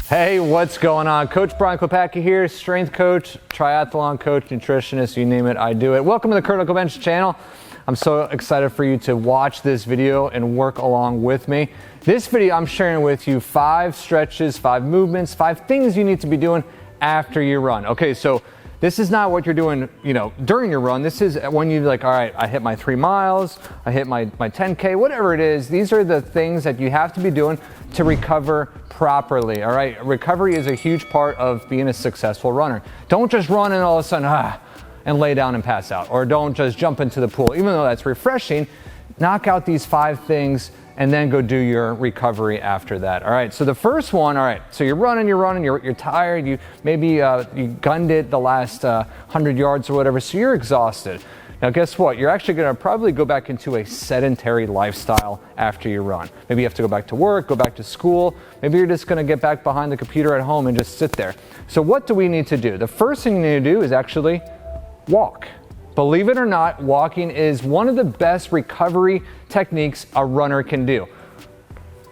Hey, what's going on? Coach Brian Klepacki here, strength coach, triathlon coach, nutritionist, you name it, I do it. Welcome to the Criticalbench channel. I'm so excited for you to watch this video and work along with me. This video, I'm sharing with you 5 stretches, 5 movements, 5 things you need to be doing after you run. Okay, so this is not what you're doing, during your run. This is when you're like, all right, I hit my 3 miles, I hit my 10K, whatever it is. These are the things that you have to be doing to recover properly, all right? Recovery is a huge part of being a successful runner. Don't just run and all of a sudden, and lay down and pass out. Or don't just jump into the pool. Even though that's refreshing, knock out these 5 things and then go do your recovery after that. All right, so the first one, all right, so you're running, you're tired, you gunned it the last 100 yards or whatever, so you're exhausted. Now guess what? You're actually gonna probably go back into a sedentary lifestyle after you run. Maybe you have to go back to work, go back to school. Maybe you're just gonna get back behind the computer at home and just sit there. So what do we need to do? The first thing you need to do is actually walk. Believe it or not, walking is one of the best recovery techniques a runner can do.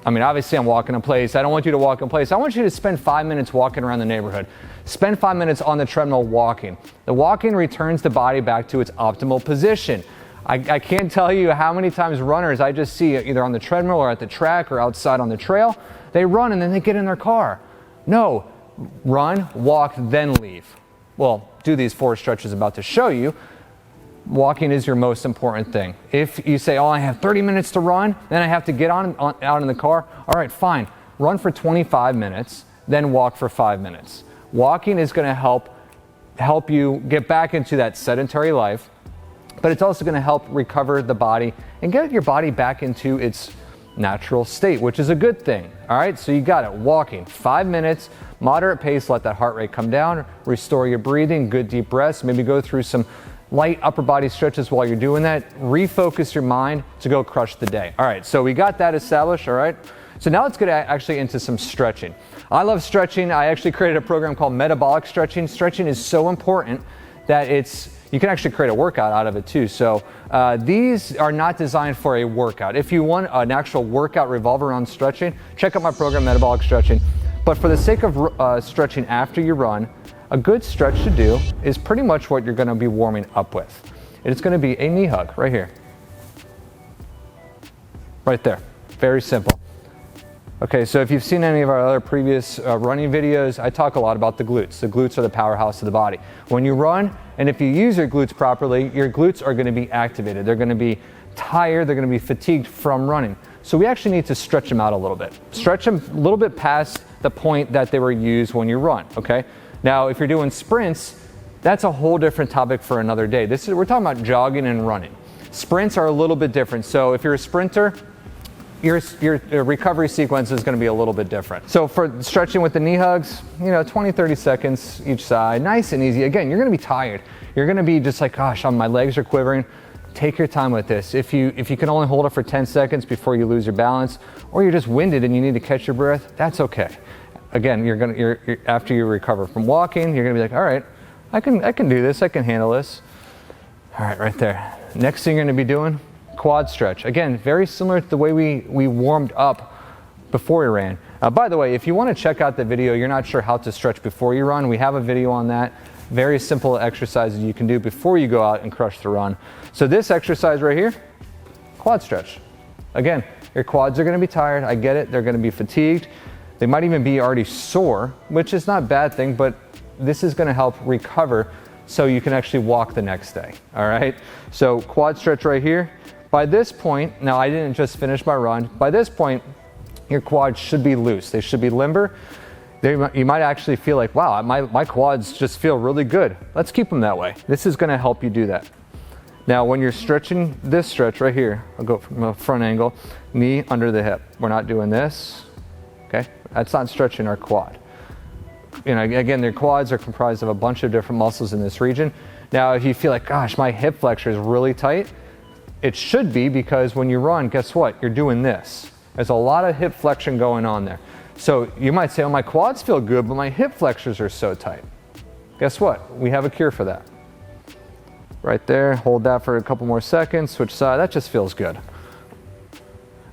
I mean, obviously I'm walking in place. I don't want you to walk in place. I want you to spend 5 minutes walking around the neighborhood. Spend 5 minutes on the treadmill walking. The walking returns the body back to its optimal position. I can't tell you how many times runners I just see either on the treadmill or at the track or outside on the trail. They run and then they get in their car. No, run, walk, then leave. Well, do these 4 stretches I'm about to show you. Walking is your most important thing. If you say, oh, I have 30 minutes to run, then I have to get out in the car. All right, fine. Run for 25 minutes, then walk for 5 minutes. Walking is going to help you get back into that sedentary life, but it's also going to help recover the body and get your body back into its natural state, which is a good thing. All right, so you got it. Walking 5 minutes, moderate pace, let that heart rate come down, restore your breathing, good deep breaths, maybe go through some light upper body stretches while you're doing that. Refocus your mind to go crush the day. All right, so we got that established, all right? So now let's get actually into some stretching. I love stretching. I actually created a program called metabolic stretching. Stretching is so important that you can actually create a workout out of it too. So these are not designed for a workout. If you want an actual workout revolve around stretching, check out my program, Metabolic Stretching. But for the sake of stretching after you run, a good stretch to do is pretty much what you're going to be warming up with. It's going to be a knee hug right here. Right there. Very simple. Okay, so if you've seen any of our other previous running videos, I talk a lot about the glutes. The glutes are the powerhouse of the body. When you run, and if you use your glutes properly, your glutes are going to be activated. They're going to be tired. They're going to be fatigued from running. So we actually need to stretch them out a little bit. Stretch them a little bit past the point that they were used when you run, okay? Now, if you're doing sprints, that's a whole different topic for another day. We're talking about jogging and running. Sprints are a little bit different. So if you're a sprinter, your recovery sequence is going to be a little bit different. So for stretching with the knee hugs, 20, 30 seconds each side, nice and easy. Again, you're going to be tired. You're going to be just like, gosh, my legs are quivering. Take your time with this. If you can only hold it for 10 seconds before you lose your balance, or you're just winded and you need to catch your breath, that's okay. Again, after you recover from walking, you're gonna be like, all right, I can do this, I can handle this. All right, right there. Next thing you're gonna be doing, quad stretch. Again, very similar to the way we warmed up before we ran. By the way, if you wanna check out the video, you're not sure how to stretch before you run, we have a video on that. Very simple exercises you can do before you go out and crush the run. So this exercise right here, quad stretch. Again, your quads are gonna be tired, I get it, they're gonna be fatigued. They might even be already sore, which is not a bad thing, but this is gonna help recover so you can actually walk the next day, all right? So quad stretch right here. By this point, now I didn't just finish my run, by this point, your quads should be loose. They should be limber. You might actually feel like, wow, my quads just feel really good. Let's keep them that way. This is gonna help you do that. Now, when you're stretching this stretch right here, I'll go from a front angle, knee under the hip. We're not doing this, okay? That's not stretching our quad. Again, their quads are comprised of a bunch of different muscles in this region. Now, if you feel like, gosh, my hip flexor is really tight, it should be, because when you run, guess what? You're doing this. There's a lot of hip flexion going on there. So you might say, oh, my quads feel good, but my hip flexors are so tight. Guess what? We have a cure for that. Right there, hold that for a couple more seconds, switch side, that just feels good.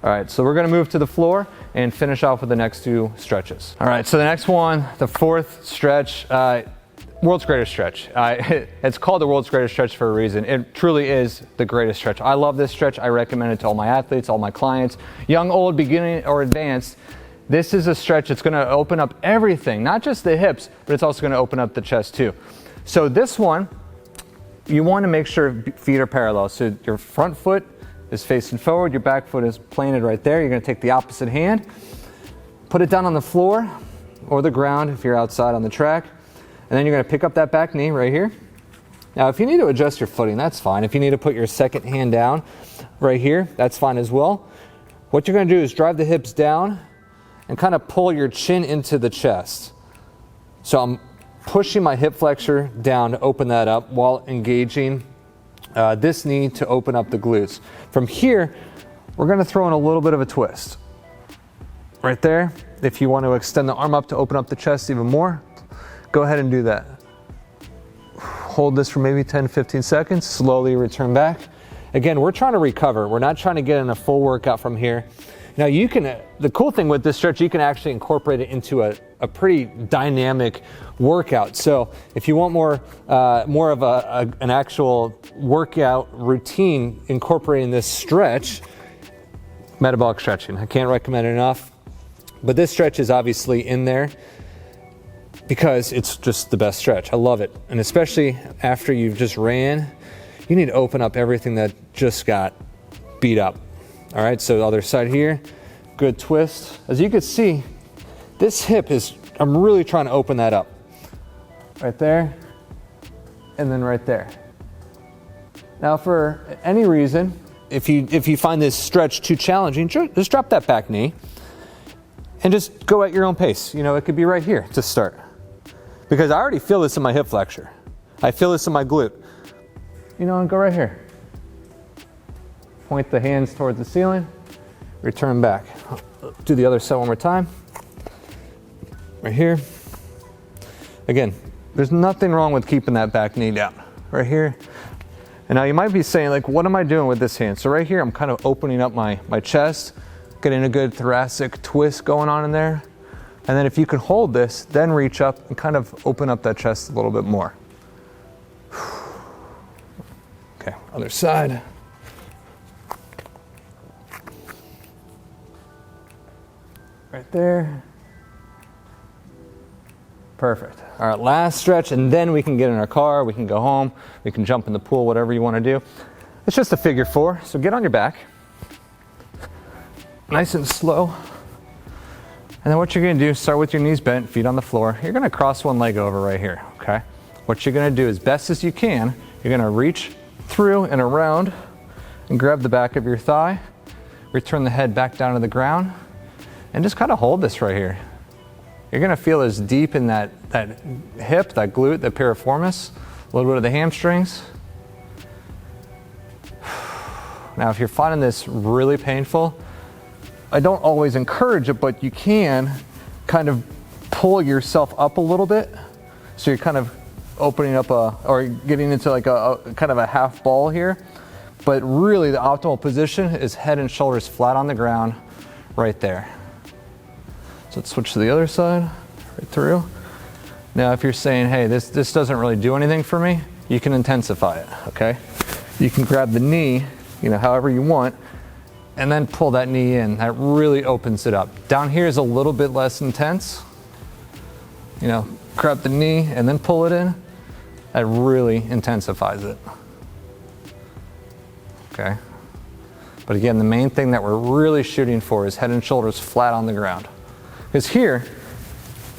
All right, so we're gonna move to the floor and finish off with the next 2 stretches. All right, so the next one, the 4th stretch, world's greatest stretch. It's called the world's greatest stretch for a reason. It truly is the greatest stretch. I love this stretch. I recommend it to all my athletes, all my clients, young, old, beginning, or advanced. This is a stretch that's gonna open up everything, not just the hips, but it's also gonna open up the chest too. So this one, you wanna make sure feet are parallel. So your front foot is facing forward, your back foot is planted right there. You're gonna take the opposite hand, put it down on the floor or the ground if you're outside on the track, and then you're gonna pick up that back knee right here. Now, if you need to adjust your footing, that's fine. If you need to put your second hand down right here, that's fine as well. What you're gonna do is drive the hips down and kind of pull your chin into the chest. So I'm pushing my hip flexor down to open that up while engaging this knee to open up the glutes. From here, we're gonna throw in a little bit of a twist. Right there, if you want to extend the arm up to open up the chest even more, go ahead and do that. Hold this for maybe 10, 15 seconds, slowly return back. Again, we're trying to recover. We're not trying to get in a full workout from here. Now you can, the cool thing with this stretch, you can actually incorporate it into a pretty dynamic workout. So if you want more of an actual workout routine incorporating this stretch, metabolic stretching, I can't recommend it enough. But this stretch is obviously in there because it's just the best stretch. I love it. And especially after you've just ran, you need to open up everything that just got beat up. All right, so the other side here, good twist. As you can see, this hip is, I'm really trying to open that up. Right there, and then right there. Now for any reason, if you find this stretch too challenging, just drop that back knee and just go at your own pace. You know, it could be right here to start. Because I already feel this in my hip flexor. I feel this in my glute. You know, and go right here. Point the hands towards the ceiling, return back. Do the other side one more time. Right here. Again, there's nothing wrong with keeping that back knee down. Right here. And now you might be saying, like, what am I doing with this hand? So right here, I'm kind of opening up my chest, getting a good thoracic twist going on in there. And then if you can hold this, then reach up and kind of open up that chest a little bit more. Okay, other side. Right there. Perfect. All right, last stretch, and then we can get in our car, we can go home, we can jump in the pool, whatever you want to do. It's just a figure 4, so get on your back. Nice and slow. And then what you're gonna do, start with your knees bent, feet on the floor. You're gonna cross one leg over right here, okay? What you're gonna do as best as you can, you're gonna reach through and around and grab the back of your thigh, return the head back down to the ground, and just kind of hold this right here. You're gonna feel this deep in that hip, that glute, that piriformis, a little bit of the hamstrings. Now, if you're finding this really painful, I don't always encourage it, but you can kind of pull yourself up a little bit. So you're kind of opening up or getting into like a kind of a half ball here. But really the optimal position is head and shoulders flat on the ground right there. So let's switch to the other side, right through. Now, if you're saying, hey, this doesn't really do anything for me, you can intensify it, okay? You can grab the knee, you know, however you want, and then pull that knee in. That really opens it up. Down here is a little bit less intense. You know, grab the knee and then pull it in. That really intensifies it. Okay? But again, the main thing that we're really shooting for is head and shoulders flat on the ground. Because here,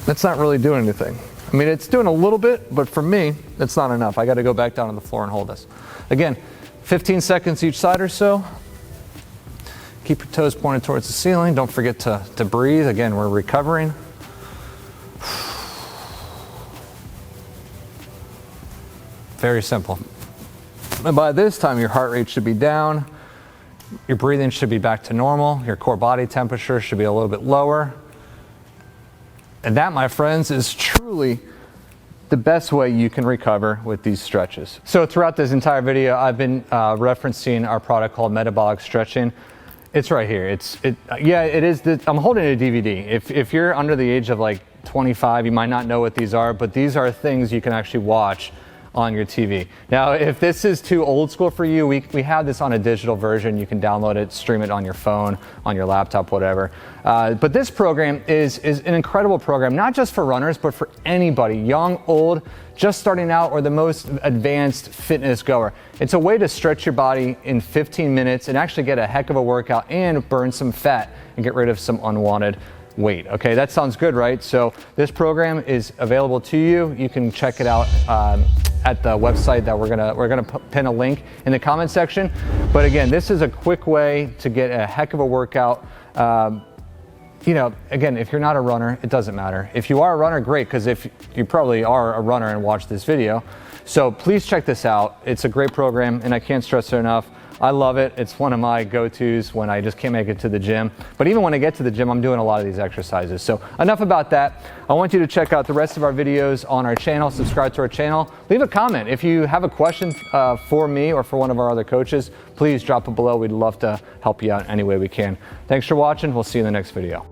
that's not really doing anything. I mean, it's doing a little bit, but for me, that's not enough. I got to go back down on the floor and hold this. Again, 15 seconds each side or so. Keep your toes pointed towards the ceiling. Don't forget to breathe. Again, we're recovering. Very simple. And by this time, your heart rate should be down. Your breathing should be back to normal. Your core body temperature should be a little bit lower. And that, my friends, is truly the best way you can recover with these stretches. So throughout this entire video, I've been referencing our product called Metabolic Stretching. It's right here. Yeah, it is. I'm holding a DVD. If you're under the age of like 25, you might not know what these are, but these are things you can actually watch on your TV. Now, if this is too old school for you, we have this on a digital version. You can download it, stream it on your phone, on your laptop, whatever. But this program is an incredible program, not just for runners, but for anybody, young, old, just starting out, or the most advanced fitness goer. It's a way to stretch your body in 15 minutes and actually get a heck of a workout and burn some fat and get rid of some unwanted weight. Okay, that sounds good, right? So this program is available to you. You can check it out at the website that we're gonna pin a link in the comment section. But again, this is a quick way to get a heck of a workout. You know, again, if you're not a runner, it doesn't matter. If you are a runner, great, because if you probably are a runner and watch this video. So please check this out. It's a great program, and I can't stress it enough. I love it. It's one of my go-tos when I just can't make it to the gym. But even when I get to the gym, I'm doing a lot of these exercises. So enough about that. I want you to check out the rest of our videos on our channel. Subscribe to our channel. Leave a comment. If you have a question for me or for one of our other coaches, please drop it below. We'd love to help you out any way we can. Thanks for watching. We'll see you in the next video.